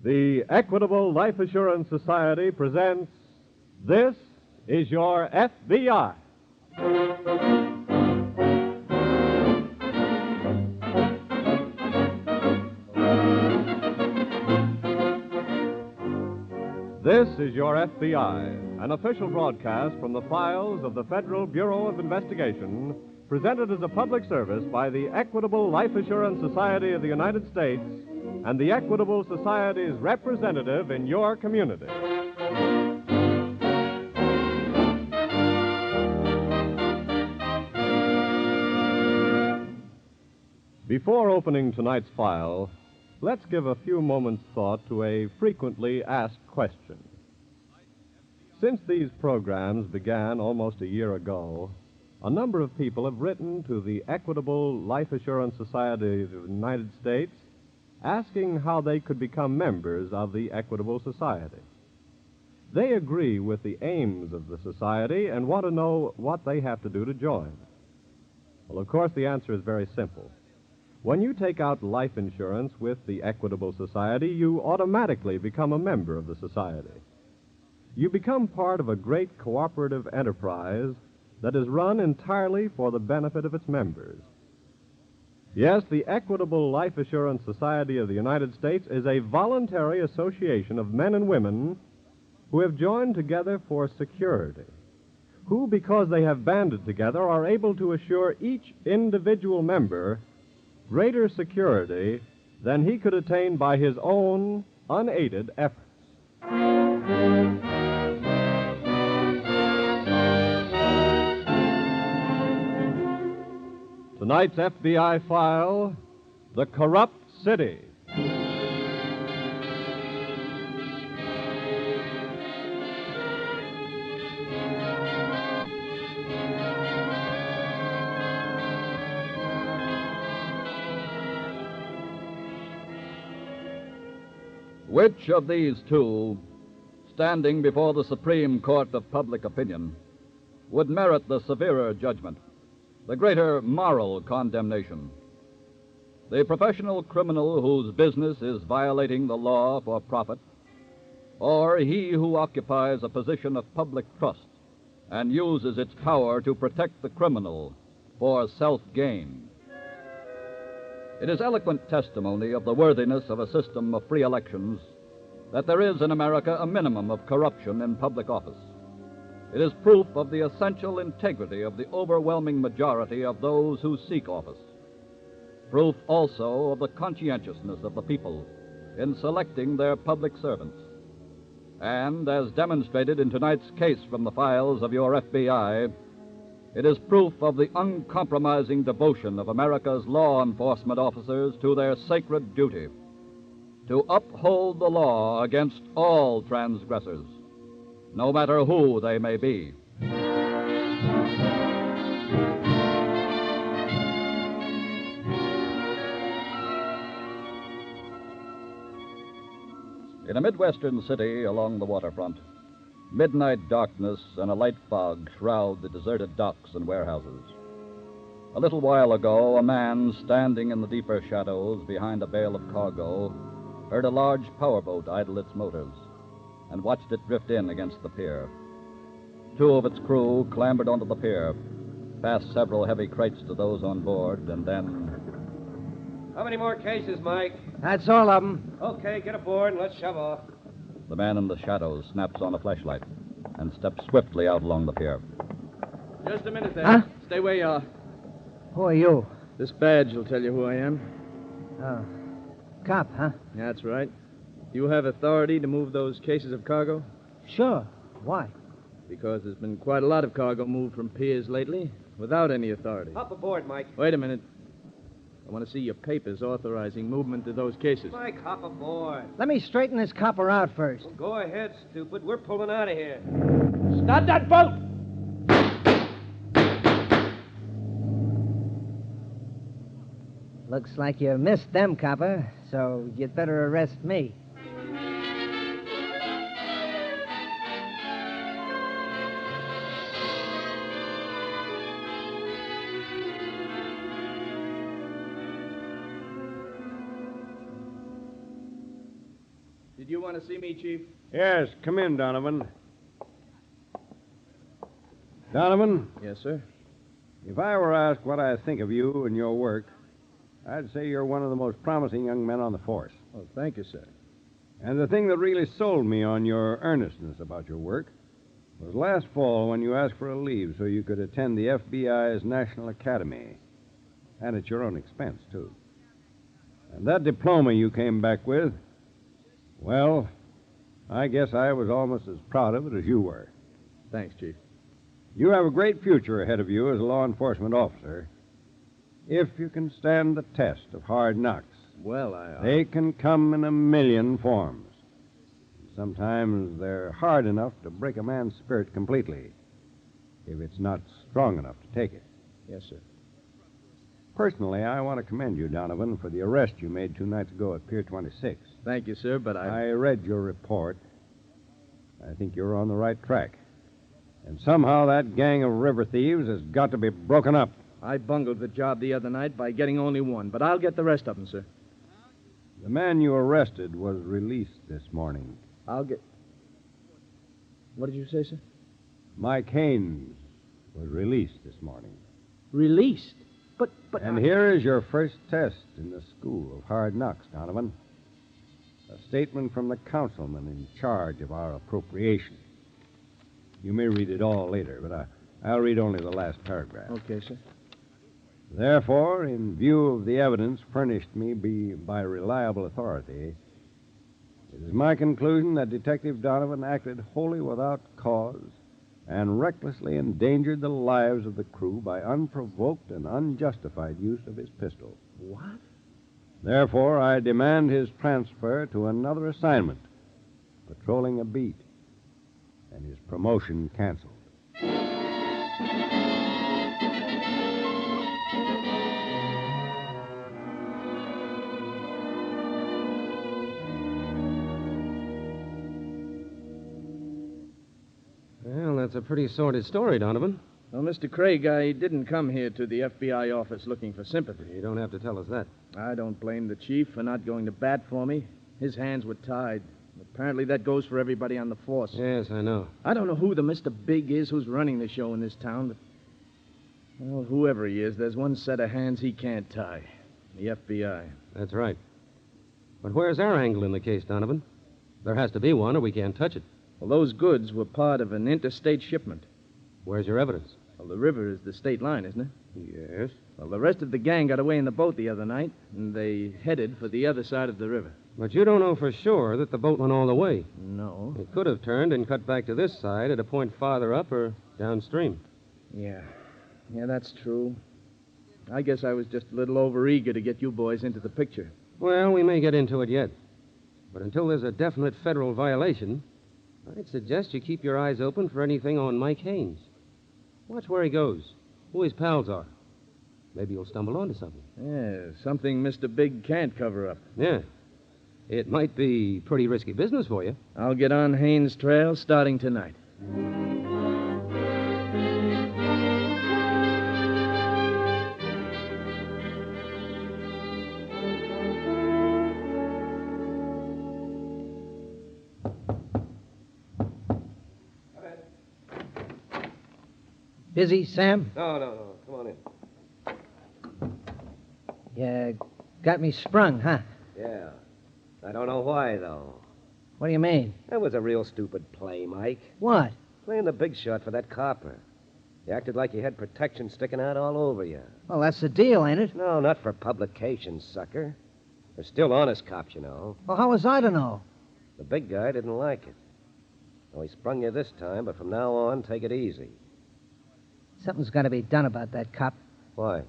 The Equitable Life Assurance Society presents This is Your FBI. This is Your FBI, an official broadcast from the files of the Federal Bureau of Investigation, presented as a public service by the Equitable Life Assurance Society of the United States and the Equitable Society's representative in your community. Before opening tonight's file, let's give a few moments' thought to a frequently asked question. Since these programs began almost a year ago, a number of people have written to the Equitable Life Assurance Society of the United States asking how they could become members of the Equitable Society. They agree with the aims of the society and want to know what they have to do to join. Well, of course, the answer is very simple. When you take out life insurance with the Equitable Society, you automatically become a member of the society. You become part of a great cooperative enterprise that is run entirely for the benefit of its members. Yes, the Equitable Life Assurance Society of the United States is a voluntary association of men and women who have joined together for security, who, because they have banded together, are able to assure each individual member greater security than he could attain by his own unaided efforts. Tonight's FBI file, The Corrupt City. Which of these two, standing before the Supreme Court of Public Opinion, would merit the severer judgment, the greater moral condemnation? The professional criminal whose business is violating the law for profit, or he who occupies a position of public trust and uses its power to protect the criminal for self-gain? It is eloquent testimony of the worthiness of a system of free elections that there is in America a minimum of corruption in public office. It is proof of the essential integrity of the overwhelming majority of those who seek office. Proof also of the conscientiousness of the people in selecting their public servants. And, as demonstrated in tonight's case from the files of your FBI, it is proof of the uncompromising devotion of America's law enforcement officers to their sacred duty to uphold the law against all transgressors, no matter who they may be. In a Midwestern city along the waterfront, midnight darkness and a light fog shroud the deserted docks and warehouses. A little while ago, a man standing in the deeper shadows behind a bale of cargo heard a large powerboat idle its motors and watched it drift in against the pier. Two of its crew clambered onto the pier, passed several heavy crates to those on board, and then... How many more cases, Mike? That's all of them. Okay, get aboard and let's shove off. The man in the shadows snaps on a flashlight and steps swiftly out along the pier. Just a minute there. Huh? Stay where you are. Who are you? This badge will tell you who I am. Oh, cop, huh? That's right. You have authority to move those cases of cargo? Sure. Why? Because there's been quite a lot of cargo moved from piers lately without any authority. Hop aboard, Mike. Wait a minute. I want to see your papers authorizing movement of those cases. Mike, hop aboard. Let me straighten this copper out first. Well, go ahead, stupid. We're pulling out of here. Stop that boat! Looks like you missed them, copper, so you'd better arrest me. Did you want to see me, Chief? Yes, come in, Donovan. Donovan, Yes, sir. if I were asked what I think of you and your work, I'd say you're one of the most promising young men on the force. Oh, thank you, sir. And the thing that really sold me on your earnestness about your work was last fall when you asked for a leave so you could attend the FBI's National Academy. And at your own expense, too. And that diploma you came back with, well, I guess I was almost as proud of it as you were. Thanks, Chief. You have a great future ahead of you as a law enforcement officer if you can stand the test of hard knocks. Well, They can come in a million forms. Sometimes they're hard enough to break a man's spirit completely if it's not strong enough to take it. Yes, sir. Personally, I want to commend you, Donovan, for the arrest you made 2 nights ago at Pier 26. Thank you, sir, but I read your report. I think you're on the right track. And somehow that gang of river thieves has got to be broken up. I bungled the job the other night by getting only one, but I'll get the rest of them, sir. The man you arrested was released this morning. I'll get... What did you say, sir? Mike Haynes was released this morning. Released? But And here is your first test in the school of hard knocks, Donovan. A statement from the councilman in charge of our appropriation. You may read it all later, but I'll read only the last paragraph. Okay, sir. Therefore, in view of the evidence furnished me by reliable authority, it is my conclusion that Detective Donovan acted wholly without cause and recklessly endangered the lives of the crew by unprovoked and unjustified use of his pistol. What? Therefore, I demand his transfer to another assignment, patrolling a beat, and his promotion canceled. Well, that's a pretty sordid story, Donovan. Well, Mr. Craig, I didn't come here to the FBI office looking for sympathy. You don't have to tell us that. I don't blame the chief for not going to bat for me. His hands were tied. Apparently that goes for everybody on the force. Yes, I know. I don't know who the Mr. Big is who's running the show in this town, but... Well, whoever he is, there's one set of hands he can't tie. The FBI. That's right. But where's our angle in the case, Donovan? There has to be one, or we can't touch it. Well, those goods were part of an interstate shipment. Where's your evidence? Well, the river is the state line, isn't it? Yes. Well, the rest of the gang got away in the boat the other night, and they headed for the other side of the river. But you don't know for sure that the boat went all the way. No. It could have turned and cut back to this side at a point farther up or downstream. Yeah, that's true. I guess I was just a little overeager to get you boys into the picture. Well, we may get into it yet. But until there's a definite federal violation, I'd suggest you keep your eyes open for anything on Mike Haynes. Watch where he goes, who his pals are. Maybe you'll stumble onto something. Yeah, something Mr. Big can't cover up. Yeah. It might be pretty risky business for you. I'll get on Haynes' trail starting tonight. Busy, Sam? No. Come on in. You got me sprung, huh? Yeah. I don't know why, though. What do you mean? That was a real stupid play, Mike. What? Playing the big shot for that copper. You acted like you had protection sticking out all over you. Well, that's the deal, ain't it? No, not for publication, sucker. They're still honest cops, you know. Well, how was I to know? The big guy didn't like it. Well, he sprung you this time, but from now on, take it easy. Something's got to be done about that cop. Why?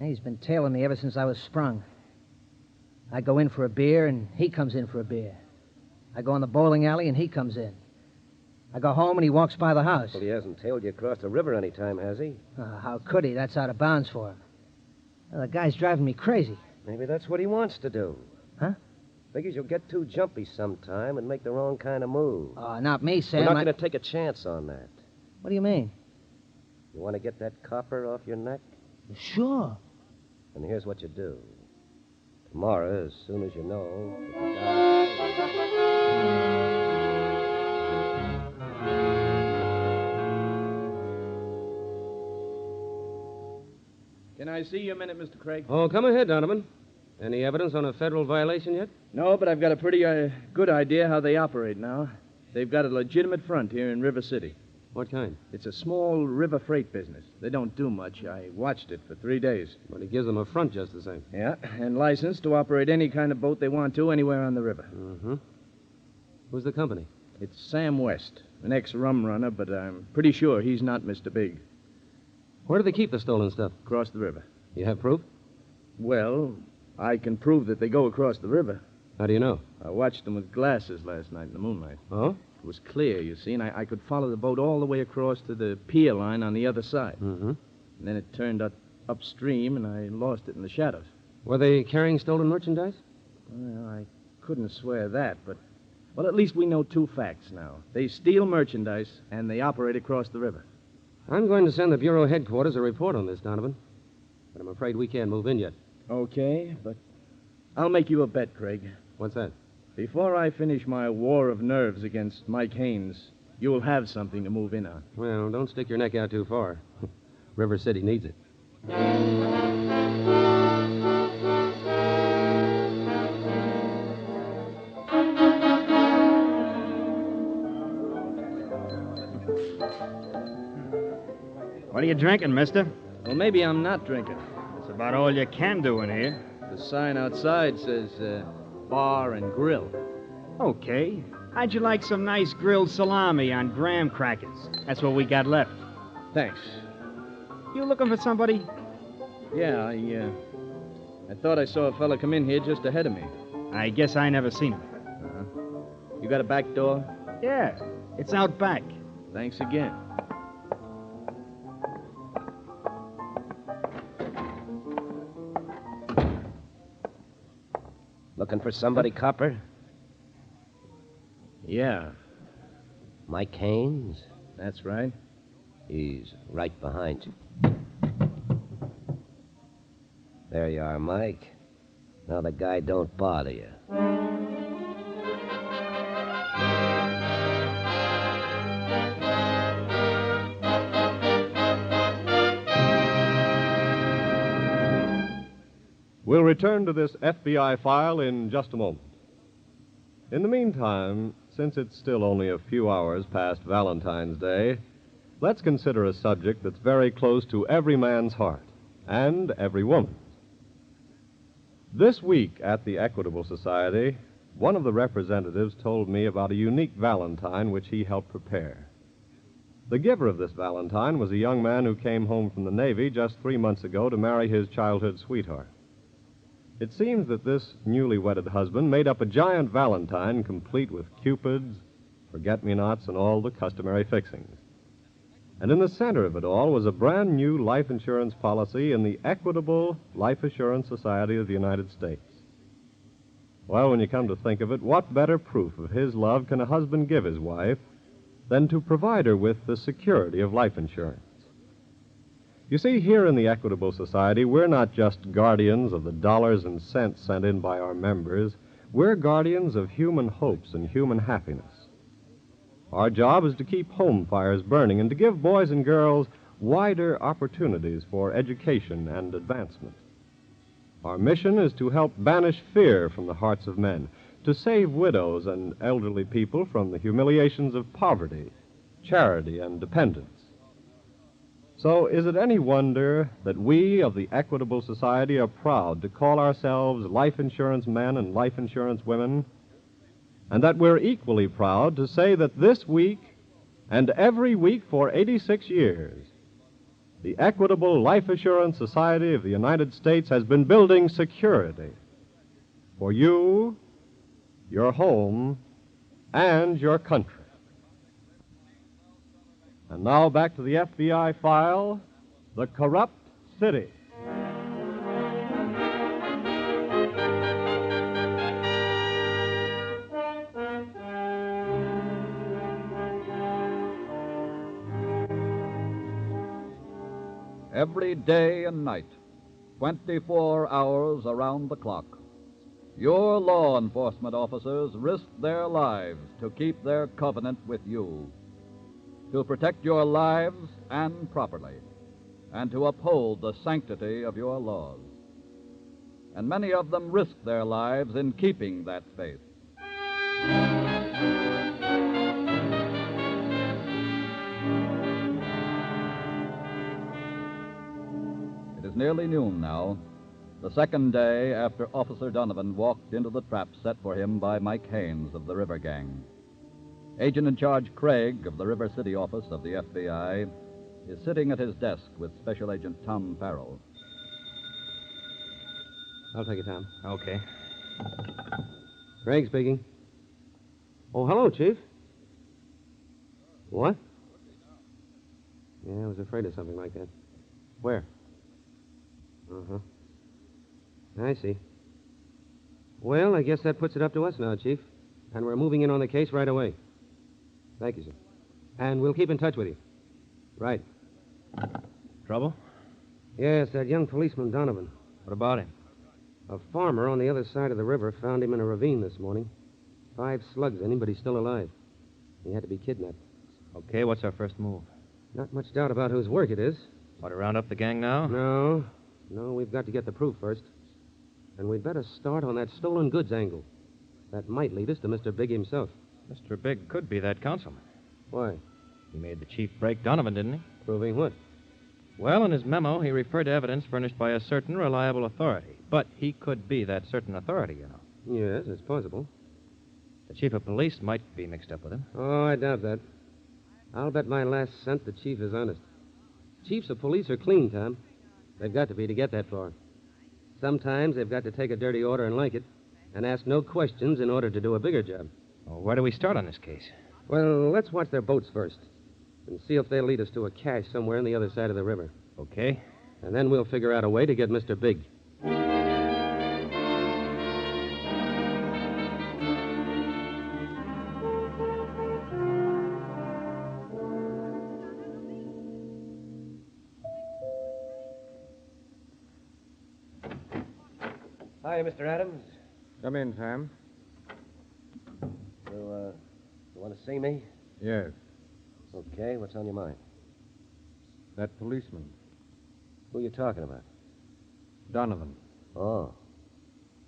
He's been tailing me ever since I was sprung. I go in for a beer, and he comes in for a beer. I go in the bowling alley, and he comes in. I go home, and he walks by the house. Well, he hasn't tailed you across the river any time, has he? How could he? That's out of bounds for him. Well, the guy's driving me crazy. Maybe that's what he wants to do. Huh? Figures you'll get too jumpy sometime and make the wrong kind of move. Oh, not me, Sam. We're not going to take a chance on that. What do you mean? You want to get that copper off your neck? Sure. And here's what you do. Tomorrow, as soon as you know... Can I see you a minute, Mr. Craig? Oh, come ahead, Donovan. Any evidence on a federal violation yet? No, but I've got a pretty good idea how they operate now. They've got a legitimate front here in River City. What kind? It's a small river freight business. They don't do much. I watched it for 3 days. But it gives them a front just the same. Yeah, and licensed to operate any kind of boat they want to anywhere on the river. Mm-hmm. Who's the company? It's Sam West, an ex-rum runner, but I'm pretty sure he's not Mr. Big. Where do they keep the stolen stuff? Across the river. You have proof? Well, I can prove that they go across the river. How do you know? I watched them with glasses last night in the moonlight. Oh? It was clear, you see, and I could follow the boat all the way across to the pier line on the other side. Mm-hmm. And then it turned upstream, and I lost it in the shadows. Were they carrying stolen merchandise? Well, I couldn't swear that, but... Well, at least we know 2 facts now. They steal merchandise, and they operate across the river. I'm going to send the Bureau headquarters a report on this, Donovan. But I'm afraid we can't move in yet. Okay, but I'll make you a bet, Craig. What's that? Before I finish my war of nerves against Mike Haynes, you'll have something to move in on. Well, don't stick your neck out too far. River City needs it. What are you drinking, mister? Well, maybe I'm not drinking. That's about all you can do in here. The sign outside says bar and grill. Okay. How'd you like some nice grilled salami on graham crackers? That's what we got left. Thanks. You looking for somebody? Yeah, I thought I saw a fella come in here just ahead of me. I guess I never seen him. You got a back door? Yeah, it's out back. Thanks again. Looking for somebody, Copper? Yeah, Mike Haynes? that's right. He's right behind you. There you are, Mike. Now the guy don't bother you. We'll return to this FBI file in just a moment. In the meantime, since it's still only a few hours past Valentine's Day, let's consider a subject that's very close to every man's heart and every woman's. This week at the Equitable Society, one of the representatives told me about a unique Valentine which he helped prepare. The giver of this Valentine was a young man who came home from the Navy just 3 months ago to marry his childhood sweetheart. It seems that this newly wedded husband made up a giant Valentine complete with cupids, forget-me-nots, and all the customary fixings. And in the center of it all was a brand new life insurance policy in the Equitable Life Assurance Society of the United States. Well, when you come to think of it, what better proof of his love can a husband give his wife than to provide her with the security of life insurance? You see, here in the Equitable Society, we're not just guardians of the dollars and cents sent in by our members. We're guardians of human hopes and human happiness. Our job is to keep home fires burning and to give boys and girls wider opportunities for education and advancement. Our mission is to help banish fear from the hearts of men, to save widows and elderly people from the humiliations of poverty, charity, and dependence. So, is it any wonder that we of the Equitable Society are proud to call ourselves life insurance men and life insurance women, and that we're equally proud to say that this week and every week for 86 years, the Equitable Life Assurance Society of the United States has been building security for you, your home, and your country. And now back to the FBI file, The Corrupt City. Every day and night, 24 hours around the clock, your law enforcement officers risk their lives to keep their covenant with you, to protect your lives and property. and to uphold the sanctity of your laws. And many of them risked their lives in keeping that faith. It is nearly noon now, the second day after Officer Donovan walked into the trap set for him by Mike Haynes of the River Gang. Agent in Charge Craig of the River City office of the FBI is sitting at his desk with Special Agent Tom Farrell. I'll take it, Tom. Okay. Craig speaking. Oh, hello, Chief. What? Yeah, I was afraid of something like that. Where? Uh-huh. I see. Well, I guess that puts it up to us now, Chief. And we're moving in on the case right away. Thank you, sir. And we'll keep in touch with you. Right. Trouble? Yes, that young policeman, Donovan. What about him? A farmer on the other side of the river found him in a ravine this morning. 5 slugs in him, but he's still alive. He had to be kidnapped. Okay, what's our first move? Not much doubt about whose work it is. Want to round up the gang now? No, we've got to get the proof first. And we'd better start on that stolen goods angle. That might lead us to Mr. Big himself. Mr. Big could be that councilman. Why? He made the chief break Donovan, didn't he? Proving what? Well, in his memo, he referred to evidence furnished by a certain reliable authority. But he could be that certain authority, you know. Yes, it's possible. The chief of police might be mixed up with him. Oh, I doubt that. I'll bet my last cent the chief is honest. Chiefs of police are clean, Tom. They've got to be to get that far. Sometimes they've got to take a dirty order and like it, and ask no questions in order to do a bigger job. Well, where do we start on this case? Well, let's watch their boats first, and see if they'll lead us to a cache somewhere on the other side of the river. Okay. And then we'll figure out a way to get Mr. Big. Hi, Mr. Adams. Come in, Sam. You want to see me? Yes, Okay, what's on your mind? that policeman, Who are you talking about? Donovan. Oh.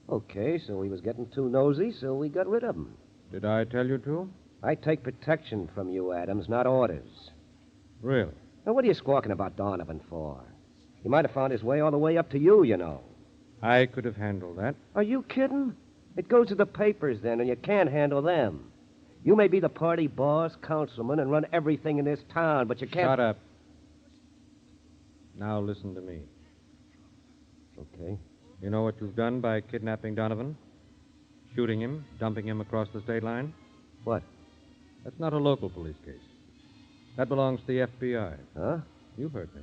Okay, so he was getting too nosy, so we got rid of him. Did I tell you to? I take protection from you, Adams, not orders. Really? Now, what are you squawking about Donovan for? He might have found his way all the way up to you, you know. I could have handled that. Are you kidding? It goes to the papers then, and you can't handle them. You may be the party boss, councilman, and run everything in this town, but you can't... Shut up. Now listen to me. Okay. You know what you've done by kidnapping Donovan? Shooting him, dumping him across the state line? What? That's not a local police case. That belongs to the FBI. Huh? You've heard me.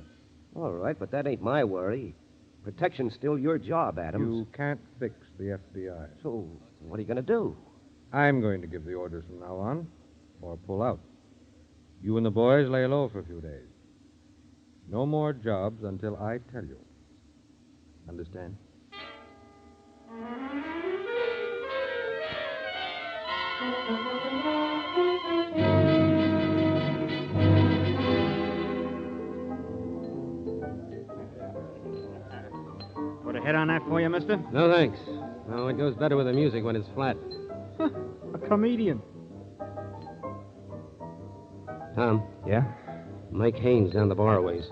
All right, but that ain't my worry. Protection's still your job, Adams. You can't fix the FBI. So, what are you going to do? I'm going to give the orders from now on, or pull out. You and the boys lay low for a few days. No more jobs until I tell you. Understand? Put a head on that for you, mister? No, thanks. No, it goes better with the music when it's flat. A comedian. Tom, Yeah? Mike Haynes down the bar a ways.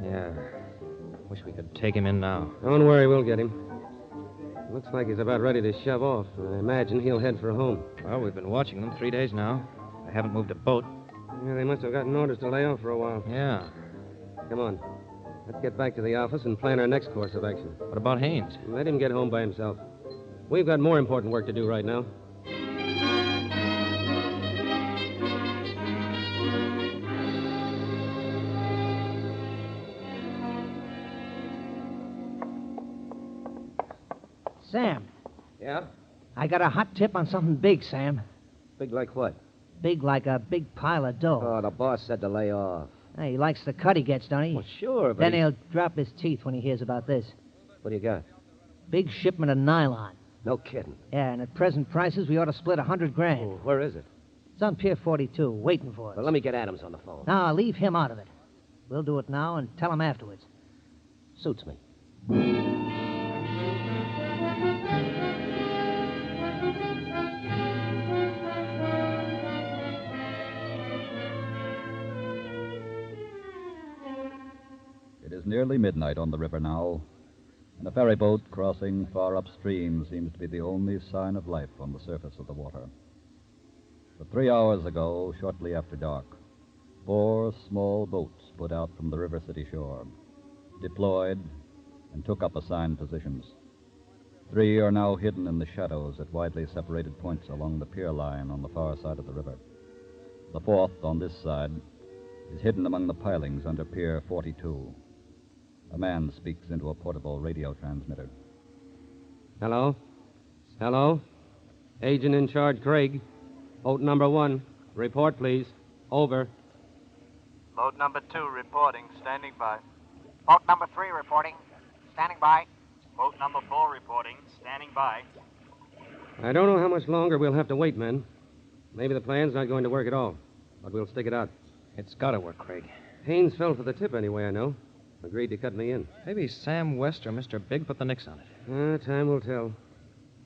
Yeah. Wish we could take him in now. Don't worry, we'll get him. Looks like he's about ready to shove off. I imagine he'll head for home. Well, we've been watching them 3 days now. They haven't moved a boat. Yeah, they must have gotten orders to lay off for a while. Yeah. Come on. Let's get back to the office and plan our next course of action. What about Haynes? Let him get home by himself. We've got more important work to do right now. Sam, Yeah? I got a hot tip on something big, Sam. Big like what? Big like a big pile of dough. Oh, the boss said to lay off. Hey, he likes the cut he gets, don't he? Well, sure, but Then he'll drop his teeth when he hears about this. What do you got? Big shipment of nylon. No kidding. Yeah, and at present prices, we ought to split $100,000. Oh, where is it? It's on Pier 42, waiting for us. Well, let me get Adams on the phone. Now, leave him out of it. We'll do it now and tell them afterwards. Suits me. It is nearly midnight on the river now, and a ferry boat crossing far upstream seems to be the only sign of life on the surface of the water. But 3 hours ago, shortly after dark, 4 small boats put out from the River City shore, deployed, and took up assigned positions. 3 are now hidden in the shadows at widely separated points along the pier line on the far side of the river. The 4th, on this side, is hidden among the pilings under Pier 42. A man speaks into a portable radio transmitter. Hello? Hello? Agent in charge, Craig. Boat number 1. Report, please. Over. Boat number 2 reporting, standing by. Boat number 3 reporting, standing by. Boat number 4 reporting, standing by. I don't know how much longer we'll have to wait, men. Maybe the plan's not going to work at all, but we'll stick it out. It's got to work, Craig. Haynes fell for the tip anyway, I know. Agreed to cut me in. Maybe Sam West or Mr. Big put the nix on it. Time will tell.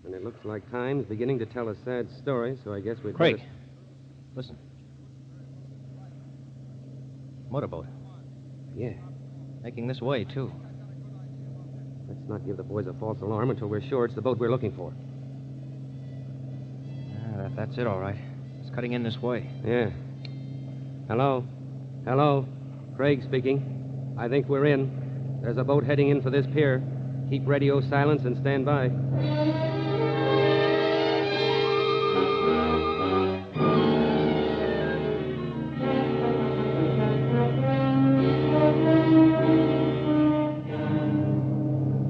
And it looks like time's beginning to tell a sad story, so I guess we'd Craig, better... listen. Motorboat. Yeah. Making this way, too. Let's not give the boys a false alarm until we're sure it's the boat we're looking for. That's it, all right. It's cutting in this way. Yeah. Hello? Hello? Craig speaking. I think we're in. There's a boat heading in for this pier. Keep radio silence and stand by.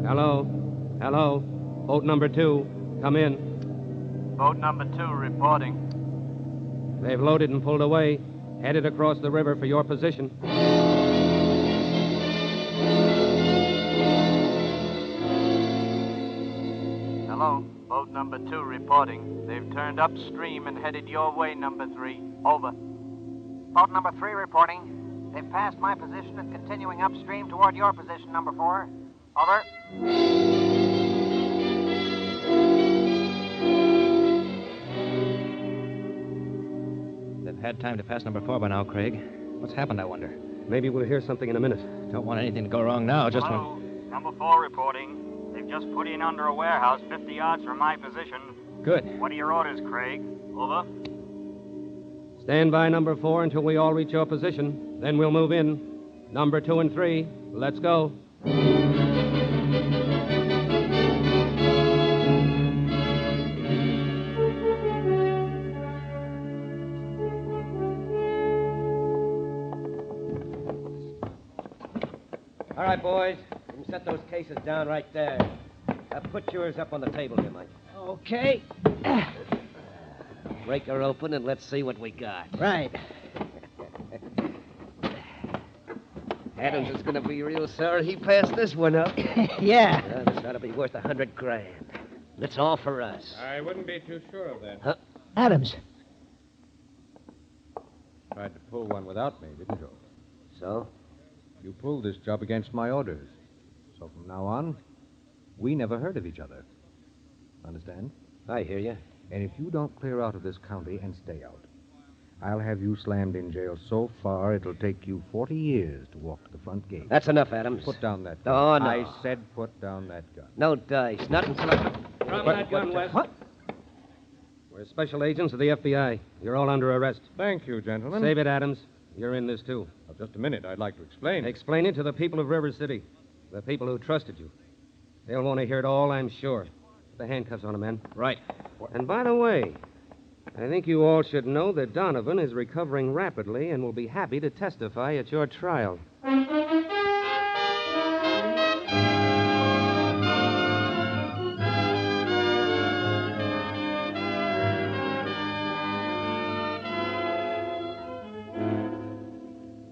Hello? Hello? Boat number 2. Come in. Boat number 2 reporting. They've loaded and pulled away. Headed across the river for your position. Hello, boat number 2 reporting. They've turned upstream and headed your way, number 3. Over. Boat number 3 reporting. They've passed my position and continuing upstream toward your position, number 4. Over. They've had time to pass number 4 by now, Craig. What's happened, I wonder? Maybe we'll hear something in a minute. Don't want anything to go wrong now, just Hello, when... number 4 reporting. They've just put in under a warehouse 50 yards from my position. Good. What are your orders, Craig? Over. Stand by number 4 until we all reach your position. Then we'll move in. Number 2 and 3, let's go. All right, boys. You can set those cases down right there. Put yours up on the table here, Mike. Okay. Break her open and let's see what we got. Right. Adams is going to be real sorry he passed this one up. Yeah. This ought to be worth $100,000. It's all for us. I wouldn't be too sure of that. Huh? Adams. Tried to pull one without me, didn't you? So? You pulled this job against my orders. So from now on, we never heard of each other. Understand? I hear you. And if you don't clear out of this county and stay out, I'll have you slammed in jail so far it'll take you 40 years to walk to the front gate. That's enough, Adams. Put down that gun. Oh, no. I said put down that gun. No dice. Not until I... Drop that gun, West. What? We're special agents of the FBI. You're all under arrest. Thank you, gentlemen. Save it, Adams. You're in this, too. Now, just a minute. I'd like to explain. Explain it to the people of River City, the people who trusted you. They'll want to hear it all, I'm sure. Put the handcuffs on them, men. Right. And by the way, I think you all should know that Donovan is recovering rapidly and will be happy to testify at your trial.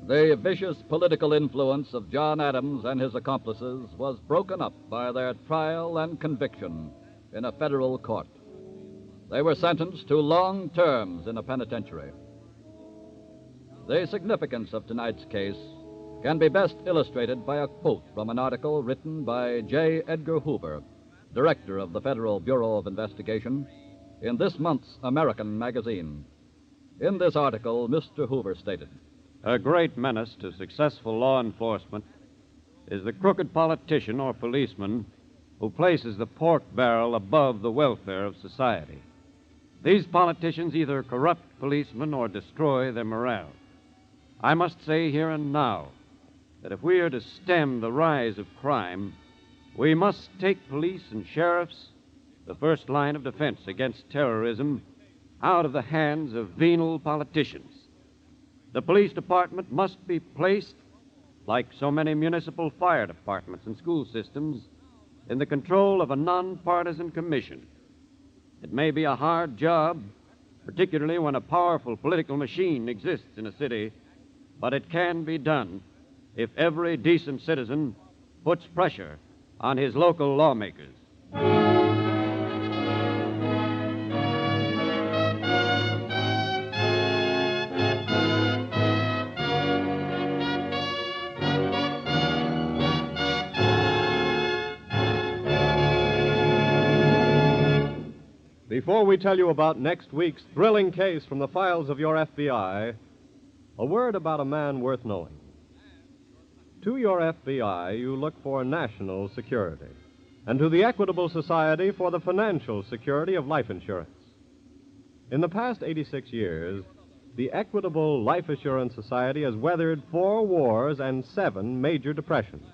The vicious political influence of John Adams and his accomplices was broken up by their trial and conviction in a federal court. They were sentenced to long terms in a penitentiary. The significance of tonight's case can be best illustrated by a quote from an article written by J. Edgar Hoover, director of the Federal Bureau of Investigation, in this month's American magazine. In this article, Mr. Hoover stated, "A great menace to successful law enforcement is the crooked politician or policeman who places the pork barrel above the welfare of society. These politicians either corrupt policemen or destroy their morale. I must say here and now that if we are to stem the rise of crime, we must take police and sheriffs, the first line of defense against terrorism, out of the hands of venal politicians. The police department must be placed, like so many municipal fire departments and school systems, in the control of a nonpartisan commission. It may be a hard job, particularly when a powerful political machine exists in a city, but it can be done if every decent citizen puts pressure on his local lawmakers. Before we tell you about next week's thrilling case from the files of your FBI, a word about a man worth knowing. To your FBI, you look for national security, and to the Equitable Society for the financial security of life insurance. In the past 86 years, the Equitable Life Assurance Society has weathered 4 wars and 7 major depressions.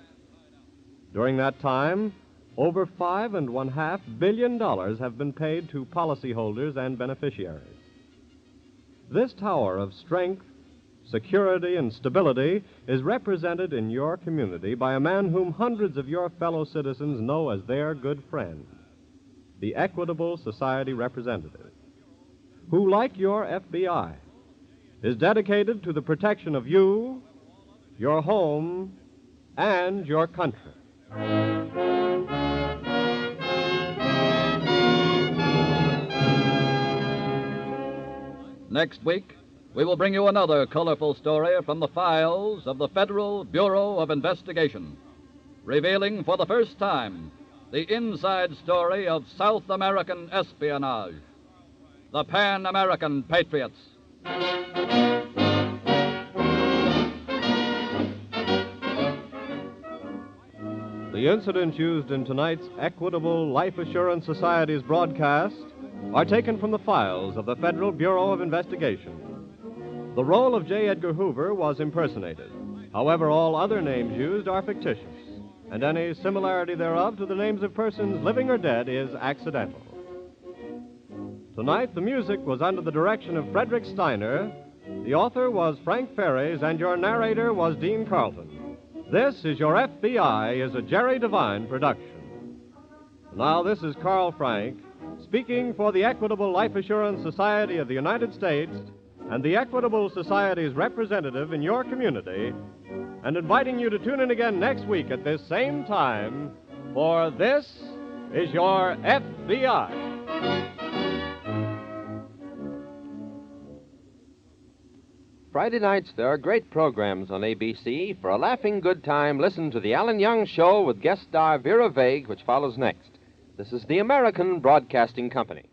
During that time, over $5.5 billion have been paid to policyholders and beneficiaries. This tower of strength, security, and stability is represented in your community by a man whom hundreds of your fellow citizens know as their good friend, the Equitable Society representative, who, like your FBI, is dedicated to the protection of you, your home, and your country. Next week, we will bring you another colorful story from the files of the Federal Bureau of Investigation, revealing for the first time the inside story of South American espionage, the Pan American Patriots. The incidents used in tonight's Equitable Life Assurance Society's broadcast are taken from the files of the Federal Bureau of Investigation. The role of J. Edgar Hoover was impersonated. However, all other names used are fictitious, and any similarity thereof to the names of persons living or dead is accidental. Tonight, the music was under the direction of Frederick Steiner, the author was Frank Ferries, and your narrator was Dean Carlton. This is Your FBI is a Jerry Devine production. Now, this is Carl Frank, speaking for the Equitable Life Assurance Society of the United States and the Equitable Society's representative in your community, and inviting you to tune in again next week at this same time, for This is Your FBI. Friday nights, there are great programs on ABC. For a laughing good time, listen to The Alan Young Show with guest star Vera Vague, which follows next. This is the American Broadcasting Company.